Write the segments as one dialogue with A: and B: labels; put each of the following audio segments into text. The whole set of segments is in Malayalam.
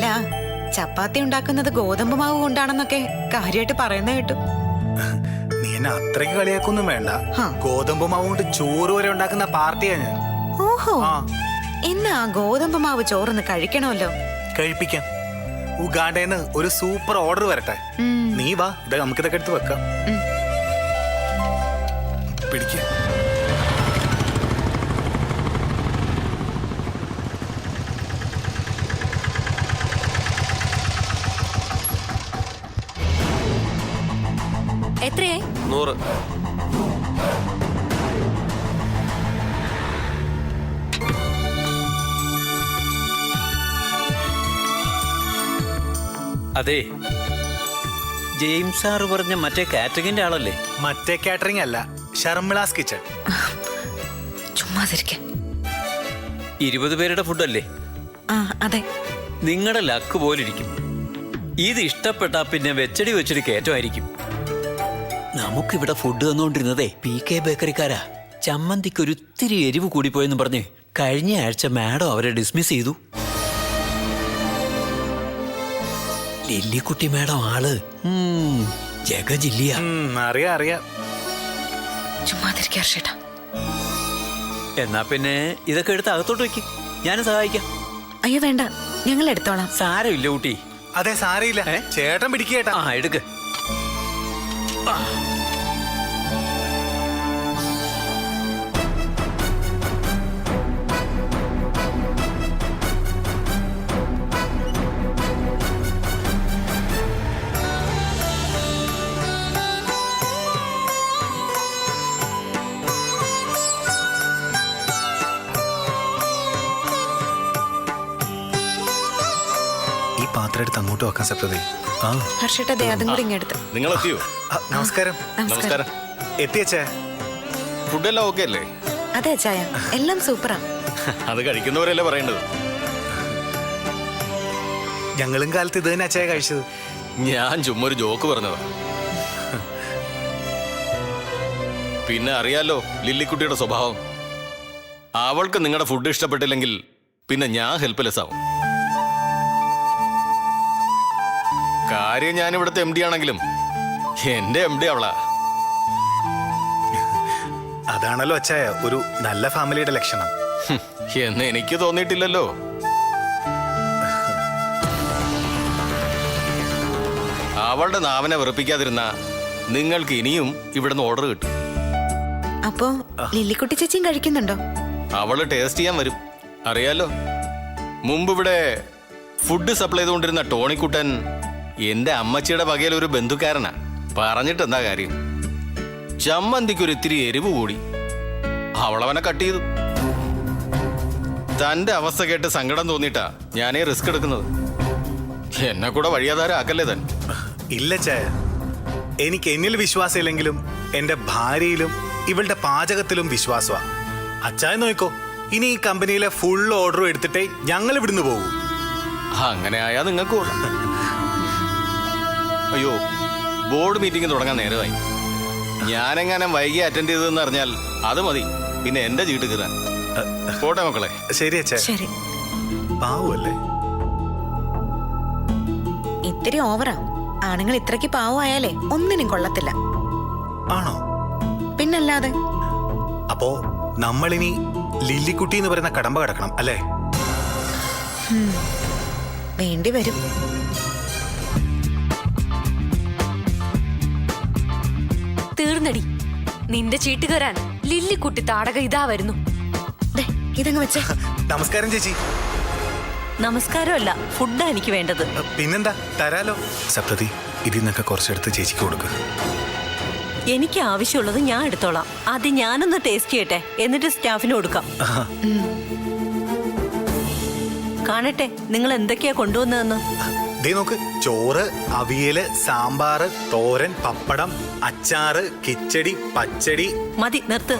A: അല്ല, ചപ്പാത്തി ഉണ്ടാക്കുന്നത് ഗോതമ്പ് മാവ് കൊണ്ടാണെന്നൊക്കെ കാര്യമായിട്ട് പറയുന്ന കേട്ടു.
B: നീ എന്നെ അത്രയ്ക്ക് കളിയാക്കൊന്നും വേണ്ട. ഗോതമ്പ് മാവ് കൊണ്ട് ചോറ് വരെ ഉണ്ടാക്കുന്ന പാർട്ടിയാ ഞാൻ.
A: ഓഹോ, എന്നാ ഗോതമ്പ് മാവ് ചോറൊന്ന് കഴിക്കണമല്ലോ.
B: കഴിപ്പിക്കാം. ഉഗാണ്ടേന്ന് ഒരു സൂപ്പർ ഓർഡർ വരട്ടെ. നീ വാ, ഇത് നമുക്കിതൊക്കെ എടുത്ത് വെക്കാം. പിടിക്ക.
C: എത്രയായി?
D: 100.
E: അതെ, ജെയിംസ് സാറ് പറഞ്ഞ മറ്റേ കാറ്ററിംഗിന്റെ ആളല്ലേ?
B: മറ്റേ കാറ്ററിംഗ് അല്ല, ശർമിളാസ് കിച്ചൺ.
A: ചുമ്മാ തിരിക്കാൻ.
E: 20 പേരുടെ ഫുഡല്ലേ?
A: അതെ.
E: നിങ്ങളുടെ ലക്ക് പോലിരിക്കും. ഇത് ഇഷ്ടപ്പെട്ടാ പിന്നെ വെച്ചടി വെച്ചടി കയറ്റമായിരിക്കും. നമുക്കിവിടെ ഫുഡ് തന്നുകൊണ്ടിരുന്നതേ PK ബേക്കറിക്കാരാ. ചമ്മന്തിക്ക് ഒരിത്തിരി എരിവ് കൂടിപ്പോയെന്ന് പറഞ്ഞ് കഴിഞ്ഞ ആഴ്ച മാഡം അവരെ ഡിസ്മിസ് ചെയ്തു. ലില്ലിക്കുട്ടി മാഡം ആള് ജഗജില്ലിയ.
B: അറിയാം അറിയാം.
A: ചുമ്മാതിരിക്കാ.
E: എന്നാ പിന്നെ ഇതൊക്കെ എടുത്ത് അകത്തോട്ട് വെക്ക്, ഞാനും സഹായിക്കാം.
A: അയ്യോ വേണ്ട, ഞങ്ങൾ എടുത്തോളാം.
E: സാരമില്ല കുട്ടി.
B: അതെ, സാരയില്ല. ചേട്ടൻ പിടിക്കേട്ടാ.
E: എടുക്ക്.
B: പാത്രം എടുത്ത് അങ്ങോട്ട് വെക്കാൻ സപ്രതി.
A: ഹർഷേട്ടാ, അതും കൂടി ഇങ്ങെടുത്ത്.
D: നിങ്ങൾ എത്തിയോ?
B: നമസ്കാരം.
D: നമസ്കാരം.
B: എത്തിയച്ചേ.
D: ഫുഡെല്ലാം ഓക്കെ അല്ലേ?
A: അതെ ചായ, എല്ലാം സൂപ്പറാ.
D: അത് കഴിക്കുന്നവരല്ലേ പറയേണ്ടത്.
B: ഞങ്ങളും കാലത്ത് ഇത് തന്നെ അച്ചായ കഴിച്ചത്.
D: ഞാൻ ചുമ്മാ ഒരു ജോക്ക് പറഞ്ഞതാ. പിന്നെ അറിയാലോ ലില്ലിക്കുട്ടിയുടെ സ്വഭാവം. അവൾക്ക് നിങ്ങളുടെ ഫുഡ് ഇഷ്ടപ്പെട്ടില്ലെങ്കിൽ പിന്നെ ഞാൻ ഹെൽപ്ലെസ് ആവും. കാര്യം ഞാൻ ഇവിടുത്തെ MD ആണെങ്കിലും എന്റെ MD അവളാ.
B: അതാണല്ലോ അച്ചായ ഒരു നല്ല ഫാമിലിയുടെ ലക്ഷണം.
D: എന്ന് എനിക്ക് തോന്നിയിട്ടില്ലല്ലോ. അവളുടെ നാവനെ വെറുപ്പിക്കാതിരുന്ന നിങ്ങൾക്ക് ഇനിയും ഇവിടുന്ന് ഓർഡർ കിട്ടും.
A: അപ്പോ ലില്ലിക്കുട്ടി ചേച്ചിയും കഴിക്കുന്നുണ്ടോ?
D: അവള് ടേസ്റ്റ് ചെയ്യാൻ വരും. അറിയാലോ, മുമ്പ് ഇവിടെ ഫുഡ് സപ്ലൈ ചെയ്തുകൊണ്ടിരുന്ന ടോണിക്കുട്ടൻ എന്റെ അമ്മച്ചിയുടെ വകയിൽ ഒരു ബന്ധുക്കാരനാ. പറഞ്ഞിട്ട് എന്താ കാര്യം? ചമ്മന്തിക്കൊരു ഇത്തിരി എരിവ് കൂടി. അവളവനെ കട്ട് ചെയ്തു. തന്റെ അവസ്ഥ കേട്ട് സങ്കടം തോന്നിയിട്ടാ ഞാനേ റിസ്ക് എടുക്കുന്നത്. എന്നെ കൂടെ വഴിയാധാരാക്കല്ലേ താൻ?
B: ഇല്ല ചായ, എനിക്ക് എന്നിൽ വിശ്വാസമില്ലെങ്കിലും എന്റെ ഭാര്യയിലും ഇവളുടെ പാചകത്തിലും വിശ്വാസമാ. അച്ചായ നോക്കോ, ഇനി ഈ കമ്പനിയിലെ ഫുൾ ഓർഡറും എടുത്തിട്ടേ ഞങ്ങൾ ഇവിടുന്ന് പോകൂ.
D: അങ്ങനെ ആയാ നിങ്ങൾക്ക് കൊള്ളാം. അയ്യോ, ബോർഡ് മീറ്റിംഗ് തുടങ്ങാൻ നേരമായി. ഞാനെങ്ങാനും വൈകി അറ്റൻഡ് ചെയ്തതെന്ന് അറിഞ്ഞാൽ അത് മതി പിന്നെ എന്റെ ചീട്ട് കീറാൻ. പോട്ടെ മക്കളെ.
B: ശരി അച്ഛാ.
A: ശരി.
B: പാവല്ലേ?
A: ഇത്തിരി ഓവറാ. ആണുങ്ങൾ ഇത്രയ്ക്ക് പാവമായാലേ ഒന്നിനും കൊള്ളത്തില്ല.
B: ആണോ?
A: പിന്നല്ലാതെ.
B: അപ്പോ നമ്മളിനി ലില്ലിക്കുട്ടി എന്ന് പറയുന്ന കടമ്പ കിടക്കണം അല്ലേ?
A: വേണ്ടി വരും.
C: തീർന്നടി നിന്റെ ചീട്ട് കയറാൻ. ലില്ലിക്കുട്ടി താടക ഇതാ വരുന്നു.
A: ഇതങ്ങ് വെച്ചേ.
B: നമസ്കാരം ചേച്ചി.
C: നമസ്കാരമല്ല, ഫുഡാ എനിക്ക് വേണ്ടത്.
B: പിന്നെന്താ, തരാലോ. സപ്തതി, ഇതിന്നൊക്കെ കുറച്ചെടുത്ത് ചേച്ചിക്ക് കൊടുക്കുക.
C: എനിക്ക് ആവശ്യമുള്ളത് ഞാൻ എടുത്തോളാം. ആദ്യം ഞാനൊന്ന് ടേസ്റ്റ് ചെയ്യട്ടെ, എന്നിട്ട് സ്റ്റാഫിന് കൊടുക്കാം. കാണട്ടെ നിങ്ങൾ എന്തൊക്കെയാ കൊണ്ടുവന്നതെന്ന്.
B: ദേ നോക്ക്, ചോറ്, അവിയല്, സാമ്പാറ്, തോരൻ, പപ്പടം, അച്ചാറ്, കിച്ചടി, പച്ചടി.
C: മതി, നിർത്ത്.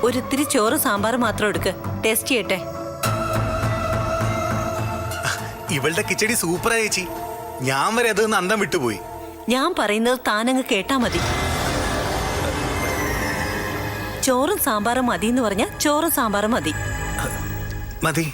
C: ഒരിത്തിരി ചോറ് സാമ്പാർ മാത്രം എടുക്ക്, ടേസ്റ്റ് ചെയ്യട്ടെ.
B: ഇവളുടെ കിച്ചടി സൂപ്പറാ ചേച്ചി. ഞാൻ വരെ അതൊന്ന് അന്തം വിട്ടുപോയി.
C: ഞാൻ പറയുന്നത് താനങ്ങ് കേട്ടാ മതി. ചോറും സാമ്പാറും മതി എന്ന് പറഞ്ഞാൽ ചോറും സാമ്പാറും മതി.
B: മതി.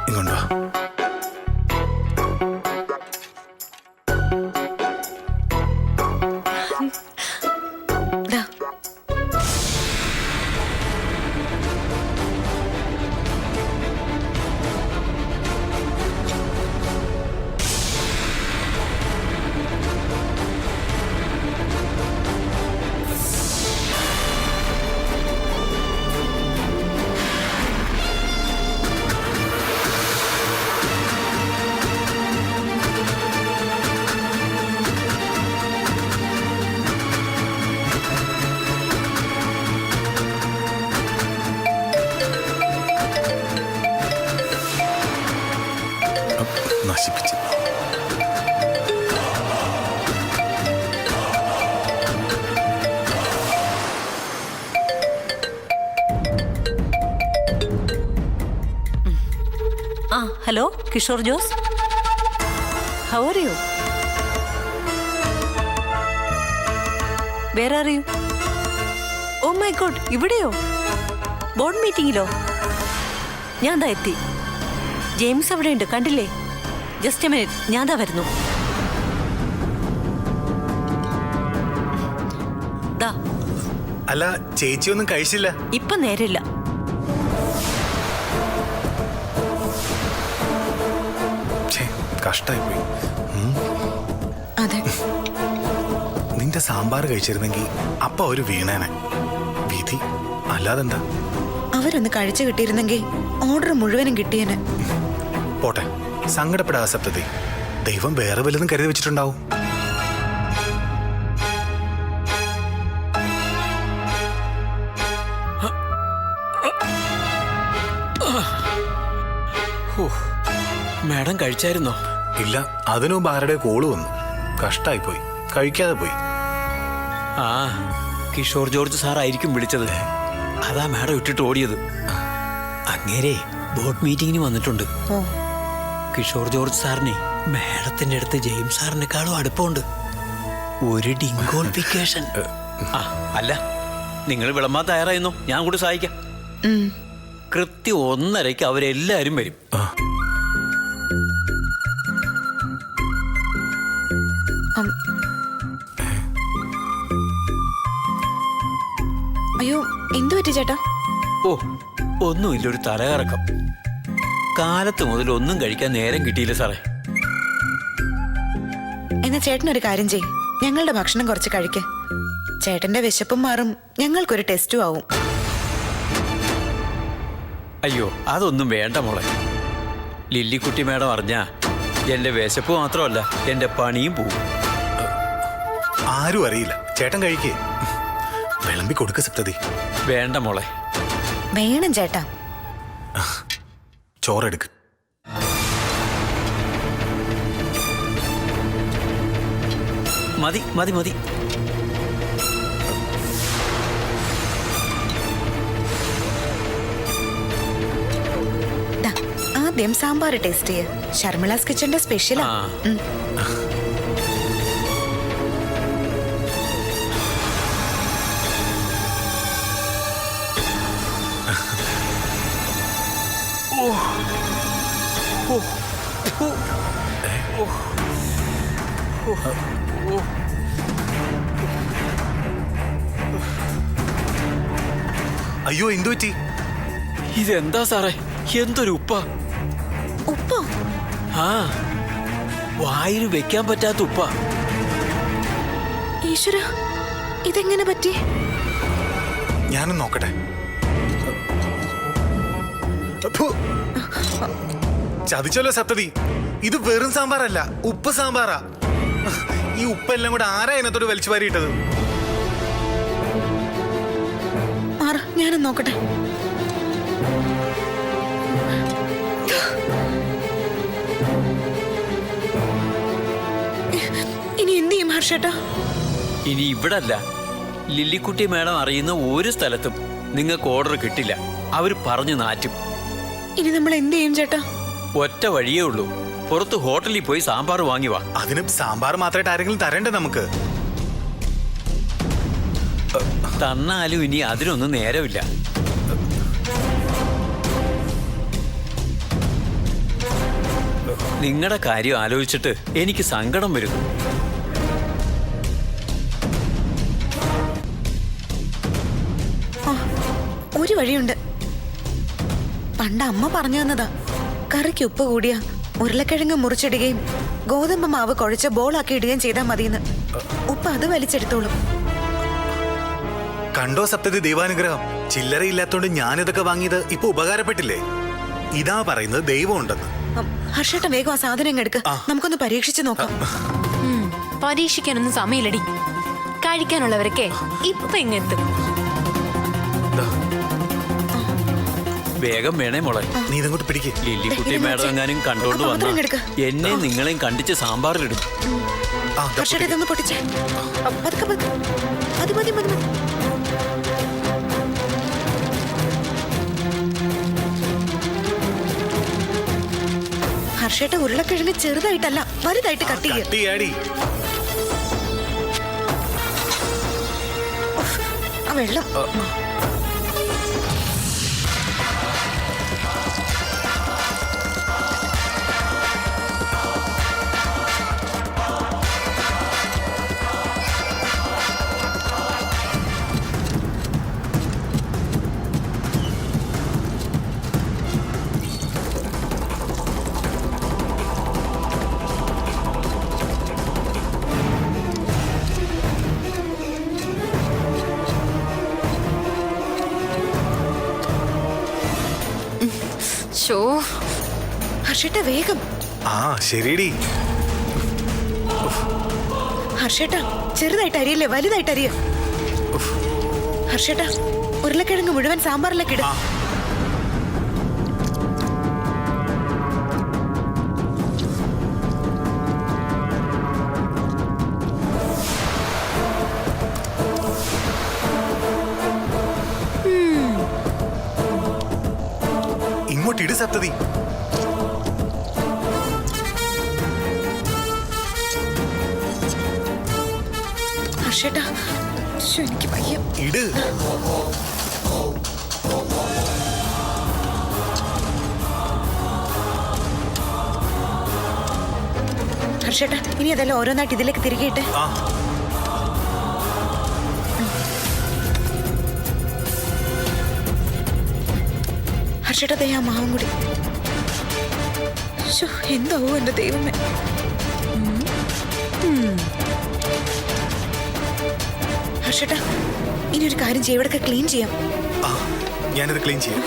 B: ഇങ്ങോട്ട് വാ.
A: ദാ.
B: നശിപ്പിച്ചു.
C: ആ hello Kishore Jose, how are you? Where are you? Oh my god, ഇവിടെയോ? ബോർഡ് മീറ്റിംഗിലോ? ഞാൻ ദാ എത്തി. ജെയിംസ് അവിടെ ഉണ്ട്, കണ്ടില്ലേ? ജസ്റ്റ് എ മിനിറ്റ്, ഞാൻ ദാ വരുന്നു. ദാ.
B: അല്ല, ചേച്ചിയൊന്നും കഴിച്ചില്ല?
C: ഇപ്പൊ നേരില്ല.
B: കഷ്ടായി പോയി.
A: അതെ,
B: നിന്റെ സാമ്പാർ കഴിച്ചിരുന്നെങ്കിൽ അപ്പ ഒരു വീണേനെ. വിധി അല്ലാതെന്താ?
A: അവരൊന്ന് കഴിച്ചു കിട്ടിയിരുന്നെങ്കിൽ ഓർഡർ മുഴുവനും കിട്ടിയേനെ.
B: പോട്ടെ, സങ്കടപ്പെടാതെ സപ്തതി. ദൈവം വേറെ വല്ലതും കരുതി വെച്ചിട്ടുണ്ടാവും.
E: മാഡം കഴിച്ചായിരുന്നോ?
B: ഇല്ല, അതിനു മുമ്പ് ആരുടെ കോള് വന്നു. കഷ്ടായി പോയി, കഴിക്കാതെ പോയി.
E: ആ, കിഷോർ ജോർജ് സാറായിരിക്കും വിളിച്ചത്. അതാ മാഡം ഇട്ടിട്ട് ഓടിയത്. അങ്ങേരെ ബോർഡ് മീറ്റിങ്ങിന് വന്നിട്ടുണ്ട്.
A: ഓ,
E: കിഷോർ ജോർജ് സാറിനെ മാഡത്തിന്റെ അടുത്ത് ജെയിംസ് സാറിനെക്കാളും അടുപ്പമുണ്ട്. ഒരു ഡിങ്കോൾപ്പിക്കേഷൻ. ആ അല്ല, നിങ്ങൾ വിളമ്പാൻ തയ്യാറായിരുന്നു, ഞാൻ കൂടി സഹായിക്കാം. കൃത്യം 1:30 അവരെല്ലാരും വരും.
A: അയ്യോ, എന്തു പറ്റി ചേട്ടാ?
E: ഓ, ഒന്നുമില്ല, ഒരു തലകറക്കം. കാലത്ത് മുതൽ ഒന്നും കഴിക്കാൻ നേരം കിട്ടിയില്ല സാറേ.
A: എന്നാ ചേട്ടനൊരു കാര്യം ചെയ്യും, ഞങ്ങളുടെ ഭക്ഷണം കുറച്ച് കഴിക്ക്. ചേട്ടന്റെ വിശപ്പും മാറും, ഞങ്ങൾക്കൊരു ടെസ്റ്റും ആവും.
E: അയ്യോ, അതൊന്നും വേണ്ട മോളെ. ലില്ലിക്കുട്ടി മാഡം അറിഞ്ഞാ എന്റെ വിശപ്പ് മാത്രമല്ല, എന്റെ പണിയും പോവും.
B: ആരും അറിയില്ല. ചേട്ടൻ കഴിക്കേ, വിളമ്പി കൊടുക്ക സപ്തതി.
E: വേണ്ട മോളെ.
A: വേണം ചേട്ടാ.
B: ചോറെടുക്ക്.
E: മതി മതി മതി.
A: ദാ, ആദ്യം സാമ്പാർ ടേസ്റ്റ് ചെയ്യ. ശർമിളാസ് കിച്ചന്റെ സ്പെഷ്യലാ.
B: അയ്യോ, എന്തു പറ്റി?
E: ഇതെന്താ സാറേ, എന്തൊരു ഉപ്പ.
A: ഉപ്പോ?
E: ആ, വായിൽ വെക്കാൻ പറ്റാത്ത ഉപ്പ.
A: ഈശ്വര, ഇതെങ്ങനെ പറ്റി?
B: ഞാനും നോക്കട്ടെ. ചതിച്ചല്ലോ സപ്തതി. ഇത് വെറും സാമ്പാറല്ല, ഉപ്പ് സാമ്പാറാ. ഈ ഉപ്പെല്ലാം കൂടെ ആരാ അതിനകത്തോട് വലിച്ചു വാരിയിട്ടത്?
A: ഞാനും നോക്കട്ടെ. ഇനി എന്ത് ചെയ്യും ഹർഷേട്ടാ?
E: ഇനി ഇവിടല്ല, ലില്ലിക്കുട്ടി മാഡം അറിയുന്ന ഒരു സ്ഥലത്തും നിങ്ങൾക്ക് ഓർഡർ കിട്ടില്ല. അവർ പറഞ്ഞു നാറ്റും.
A: ഇനി നമ്മൾ എന്ത് ചെയ്യും ചേട്ടാ?
E: ഒറ്റ വഴിയേ ഉള്ളൂ, പുറത്ത് ഹോട്ടലിൽ പോയി സാമ്പാർ വാങ്ങി വാ.
B: അതിന് സാമ്പാർ മാത്രമായിട്ട് ആരെങ്കിലും തരണ്ടേ നമുക്ക്?
E: തന്നാലും ഇനി അതിനൊന്നും നേരമില്ല. നിങ്ങളുടെ കാര്യം ആലോചിച്ചിട്ട് എനിക്ക് സങ്കടം വരുന്നു.
A: ആ, ഒരു വഴിയുണ്ട്. പണ്ട് അമ്മ പറഞ്ഞു തന്നതാ. കറിക്ക് ഉപ്പ് കൂടിയ ഉരുളക്കിഴങ്ങ് മുറിച്ചിടുകയും ഗോതമ്പ് മാവ് കുഴച്ച ബോളാക്കി ഇടുകയും ചെയ്താൽ മതിയെന്ന്. ഉപ്പ് അത് വലിച്ചെടുത്തോളും.
B: കണ്ടോ സപ്തതി ദൈവാനുഗ്രഹം. ചില്ലറയില്ലാത്തോണ്ട് ഞാനിതൊക്കെ വാങ്ങിയത് ഇപ്പൊ ഉപകാരപ്പെട്ടില്ലേ? ഇതാ പറയുന്നത് ദൈവം ഉണ്ടെന്ന്.
A: ഹർഷേട്ടൻ വേഗം ആ സാധനം എടുക്ക. നമുക്കൊന്ന് പരീക്ഷിച്ചു നോക്കാം.
F: പരീക്ഷിക്കാനൊന്നും സമയമില്ലടി. കഴിക്കാനുള്ളവരൊക്കെ ഇപ്പൊ ഇങ്ങെത്തും.
E: വേഗം വേണേ മോളെ.
B: നീ ഇതങ്ങോട്ട് പിടിക്ക്.
E: ലില്ലിക്കുട്ടി മേഡം എങ്ങാനും കണ്ടോണ്ട്
A: ആ,
E: വന്ന
A: പാത്രം എടുക്ക്.
E: എന്നെ നിങ്ങളെയും കണ്ടിച്ച് സാമ്പാറിലിടും.
B: ആ, ദാ
A: ഹർഷേട്ടൻ
B: പൊട്ടിക്ക്.
A: ഇതൊന്ന് പൊട്ടിച്ചേ. പതുക്കെ പതുക്കെ. മതി മതി മതി മതി. ഹർഷേട്ട ഉരുളക്കിഴങ്ങ് ചെറുതായിട്ടല്ല വലുതായിട്ട് കട്ട് ചെയ്യ.
B: കട്ടിയാടി.
A: ആ വെള്ളം.
F: ഷോ,
A: ഹർഷേട്ട വേഗം.
B: ആ ശരിയടി.
A: ഹർഷേട്ട ചെറുതായിട്ട് അരിയല്ലേ വലുതായിട്ട് അരിയ. ഹർഷേട്ട ഉരുളക്കിഴങ്ങ് മുഴുവൻ സാമ്പാറിലേക്ക് ഇടും.
B: ആ. ഇങ്ങോട്ടിട് സപ്തതി.
A: ഹർഷേട്ട എനിക്ക് വയ്യ.
B: ഇട്.
A: ഹർഷേട്ട ഇനി അതെല്ലാം ഓരോന്നായിട്ട് ഇതിലേക്ക് തിരികെ ഇട്ട്.
B: ആ.
A: ഹർഷേട്ട ദേ ആ മാവും കൂടി. ശ്ശോ, എന്താവോ എന്റെ ദൈവമേ. ഹർഷേട്ട ഇനി ഒരു കാര്യം ചെയ്യാം. ഇവിടെയൊക്കെ ക്ലീൻ ചെയ്യാം.
B: ആ ഞാനിത് ക്ലീൻ ചെയ്യാം.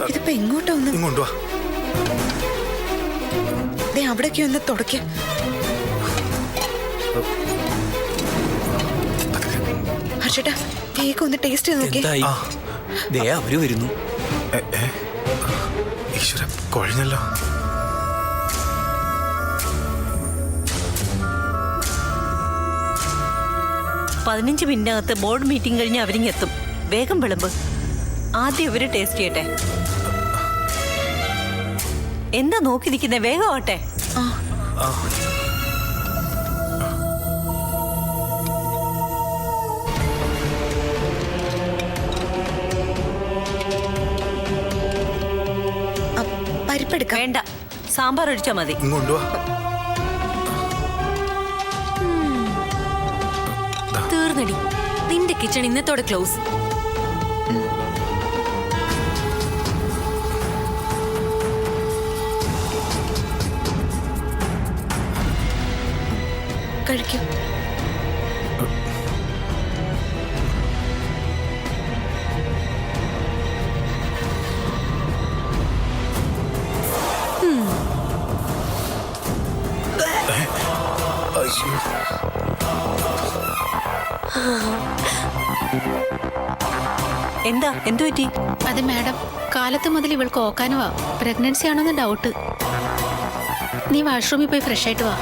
A: ഇതിപ്പോ എങ്ങോട്ടാ ഒന്ന്?
B: ഇങ്ങോട്ട് വാ.
A: ദേ അവിടേക്ക് ഒന്ന് തുടയ്ക്ക. ഹർഷേട്ട വേഗം ഒന്ന് ടേസ്റ്റ് ചെയ്ത് നോക്കി.
E: എന്തായി?
B: ആ.
E: ദേ അവര് വരുന്നു.
B: ഈശ്വര കുഴഞ്ഞല്ലോ.
C: പതിനഞ്ച് മിനിറ്റിനകത്ത് ബോർഡ് മീറ്റിംഗ് കഴിഞ്ഞ് അവരിങ്ങെത്തും. വേഗം വിളമ്പ്. ആദ്യം ഇവര് ടേസ്റ്റ് ചെയ്യട്ടെ. എന്താ നോക്കി നിൽക്കുന്നേ? വേഗം ആവട്ടെ.
B: ആ.
A: പരിപ്പെടുക്കാം.
C: വേണ്ട, സാമ്പാർ ഒഴിച്ചാ മതി.
B: ഇങ്ങോട്ട് വാ.
F: തീർന്നടി. നിന്റെ കിച്ചൺ ഇന്നത്തോടെ ക്ലോസ്.
A: കഴിക്കും.
B: അയ്യോ.
C: എന്താ എന്തു പറ്റി?
F: അത് മാഡം, കാലത്ത് മുതൽ ഇവൾക്ക് ഓക്കാനുവാ. പ്രഗ്നൻസി ആണോന്ന് ഡൗട്ട്. നീ വാഷ്റൂമിൽ പോയി ഫ്രഷ് ആയിട്ട് വാ.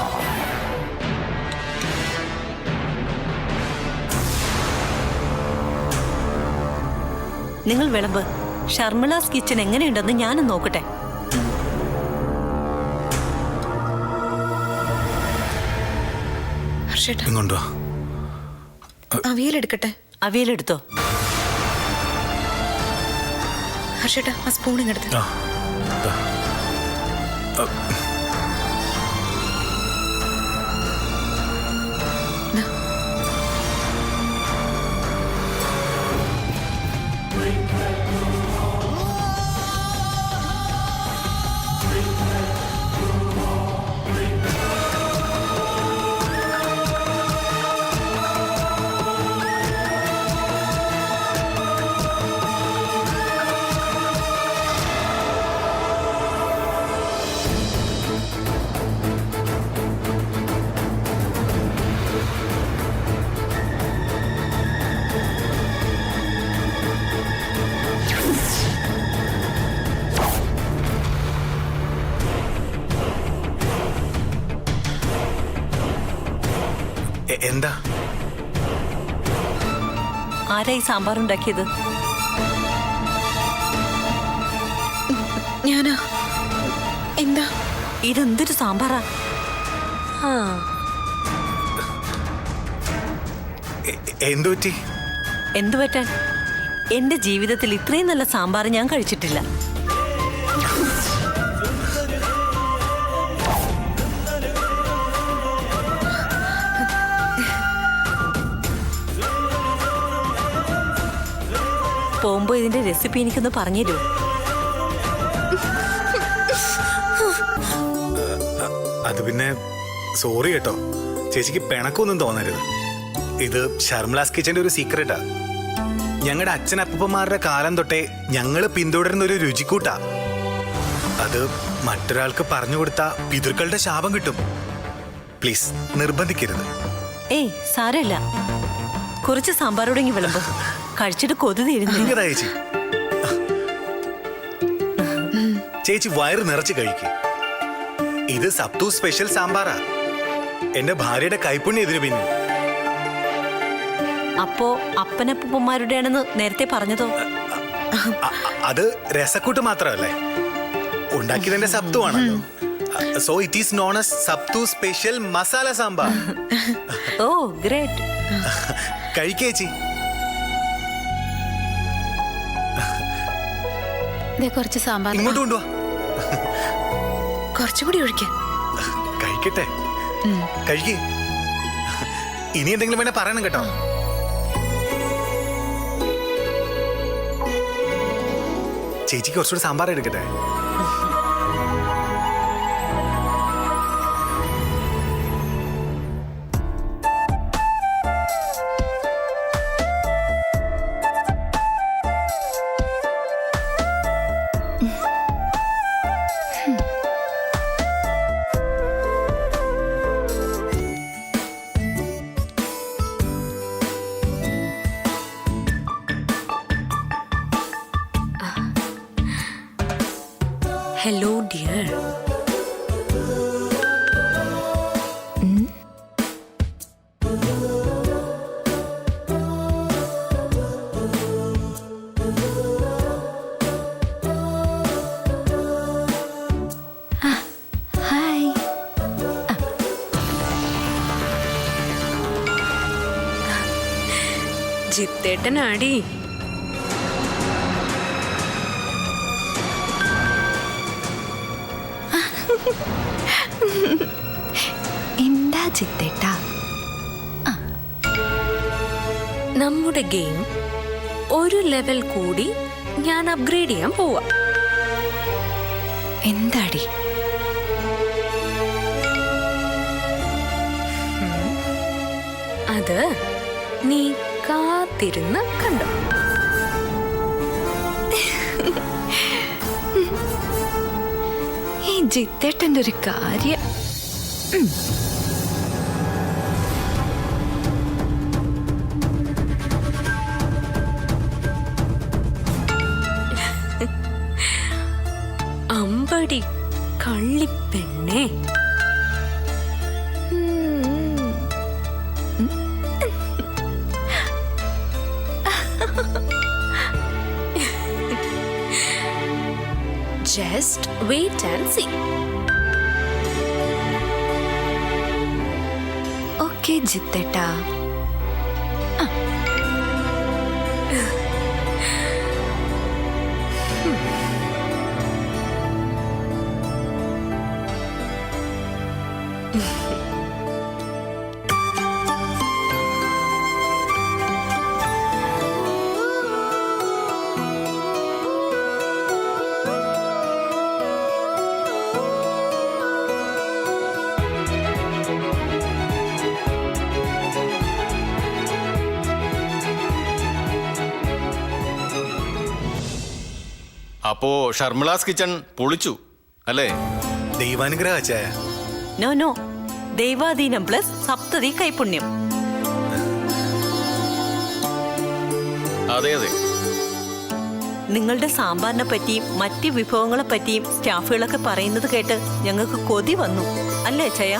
C: നിങ്ങൾ വിളമ്പ്. ഷർമിളാസ് കിച്ചൺ എങ്ങനെയുണ്ടെന്ന് ഞാനും നോക്കട്ടെ.
A: ഹർഷേട്ട
B: ഇങ്ങോട്ട് വാ.
A: അവിയലെടുക്കട്ടെ.
C: അവിയലെടുത്തോ?
A: ഹർഷേട്ട ആ സ്പൂൺ ഇങ്ങെടുത്ത്.
B: ആ. ദാ. എന്താ?
C: ആരായി സാമ്പാർ ഉണ്ടാക്കിയത്?
A: ഞാനാ. എന്താ?
C: ഇതെന്തൊരു സാമ്പാറാ? ആ,
B: എന്തു പറ്റി?
C: എന്തു പറ്റാൻ? എന്റെ ജീവിതത്തിൽ ഇത്രയും നല്ല സാമ്പാർ ഞാൻ കഴിച്ചിട്ടില്ല. പോകുമ്പോ ഇതിന്റെ റെസിപ്പി എനിക്കൊന്ന് പറഞ്ഞുതരൂ.
B: അത് പിന്നെ സോറി കേട്ടോ, ചേച്ചിക്ക് പിണക്കൊന്നും തോന്നരുത്. ഇത് ഷർമിളാസ് കിച്ചന്റെ ഒരു സീക്രട്ടാ. ഞങ്ങളുടെ അച്ഛനപ്പന്മാരുടെ കാലം തൊട്ടേ ഞങ്ങൾ പിന്തുടരുന്ന ഒരു രുചിക്കൂട്ടാ. അത് മറ്റൊരാൾക്ക് പറഞ്ഞു കൊടുത്ത പിതൃക്കളുടെ ശാപം കിട്ടും. പ്ലീസ് നിർബന്ധിക്കരുത്.
C: ഏയ് സാരമില്ല, കുറച്ച് സാമ്പാറോടെങ്കിൽ വിളമ്പോ, കഴിച്ചിട്ട് കൊതി തീരുന്നു.
B: ഇങ്ങതാ ചേച്ചി. ചേച്ചി വയറ് നിറച്ച് കഴിക്കും. ഇത് സപ്തു സ്പെഷ്യൽ സാമ്പാറാ. എന്റെ ഭാര്യയുടെ കൈപ്പുണ്യം ഇതിനു പിന്നിൽ.
C: അപ്പോ അപ്പനപ്പന്മാരുടെയാണെന്ന് നേരത്തെ പറഞ്ഞതോ?
B: അത് രസക്കൂട്ട് മാത്രമല്ലേ, ഉണ്ടാക്കിയതെന്റെ സപ്തു ആണല്ലോ. So it is known as Saptu special masala sambar.
C: Oh great.
B: കഴിക്കേച്ചി.
F: കുറച്ച് സാമ്പാർ
B: ഇങ്ങോട്ട് കൊണ്ടുവാ.
A: കുറച്ചുകൂടി ഒഴിക്ക.
B: കഴിക്കട്ടെ, കഴിക്കേ. ഇനി എന്തെങ്കിലും വേണേ പറയണം കേട്ടോ. ചേച്ചിക്ക് കുറച്ചുകൂടി സാമ്പാർ എടുക്കട്ടെ.
C: Hello dear.
F: ഹായ്.
C: ജിത്തേട്ടനാടി.
F: എന്താ ചിത്തേട്ടാ?
C: നമ്മുടെ ഗെയിം ഒരു ലെവൽ കൂടി ഞാൻ അപ്ഗ്രേഡ് ചെയ്യാൻ പോവാ.
F: എന്താടി?
C: അത് നീ കാത്തിരുന്ന് കണ്ടോ.
F: ഈ ജിത്തേട്ടൻ്റെ ഒരു കാര്യം.
C: അമ്പടി കള്ളിപ്പെണ്ണേ. Just wait and see.
F: Okay ജിത്തേട്ടാ.
D: അപ്പോ ഷർമിളാസ് കിച്ചൺ പൊളിച്ചു അല്ലേ?
B: ദൈവാനുഗ്രഹ അച്ചായ.
C: നോ നോ, ദൈവാധീനം പ്ലസ് സപ്തതി കൈപുണ്യം.
D: അതെ അതെ.
C: നിങ്ങളുടെ സാമ്പാറിനെ പറ്റിയും മറ്റ് വിഭവങ്ങളെ പറ്റിയും സ്റ്റാഫുകളൊക്കെ പറയുന്നത് കേട്ട് ഞങ്ങൾക്ക് കൊതി വന്നു അല്ലേ ചയ?